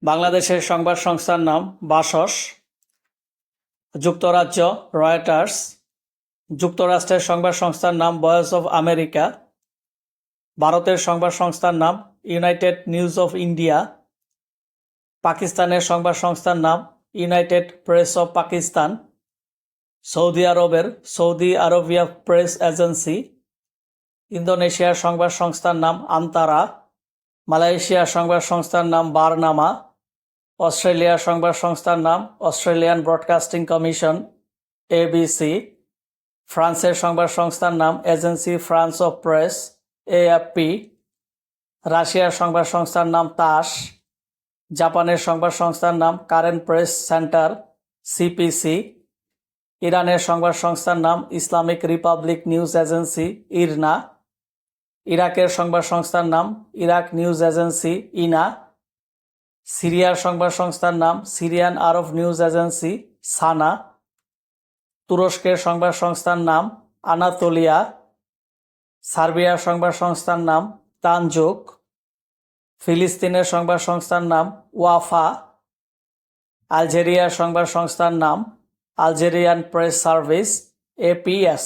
বাংলাদেশের সংবাদ সংস্থার নাম বাসস, যুক্তরাজ্য রয়টার্স, যুক্তরাষ্ট্রের সংবাদ সংস্থার নাম ভয়েস অফ আমেরিকা, ভারতের সংবাদ সংস্থার নাম ইউনাইটেড নিউজ অফ ইন্ডিয়া, পাকিস্তানের সংবাদ সংস্থার নাম United press of Pakistan, Saudi আরবের সৌদি আরবিয়া প্রেস এজেন্সি, ইন্দোনেশিয়ার সংবাদ সংস্থার নাম আন্তারা, মালয়েশিয়ার সংবাদ সংস্থার নাম বারনামা, অস্ট্রেলিয়ার সংবাদ সংস্থার নাম অস্ট্রেলিয়ান ব্রডকাস্টিং কমিশন এবিসি, ফ্রান্সের সংবাদ সংস্থার নাম agency France of press AFP, রাশিয়ার সংবাদ সংস্থার নাম তাস, জাপানের সংবাদ সংস্থার নাম কারেন্ট প্রেস সেন্টার সিপিসি, ইরানের সংবাদ সংস্থার নাম ইসলামিক রিপাবলিক নিউজ এজেন্সি ইরনা, ইরাকের সংবাদ সংস্থার নাম ইরাক নিউজ এজেন্সি ইনা, সিরিয়ার সংবাদ সংস্থার নাম সিরিয়ান আরব নিউজ এজেন্সি সানা, তুরস্কের সংবাদ সংস্থার নাম আনাতোলিয়া, সার্বিয়ার সংবাদ সংস্থার নাম তানজুক, ফিলিস্তিনের সংবাদ সংস্থার নাম ওয়াফা, আলজেরিয়ার সংবাদ সংস্থার নাম আলজেরিয়ান প্রেস সার্ভিস এপিএস।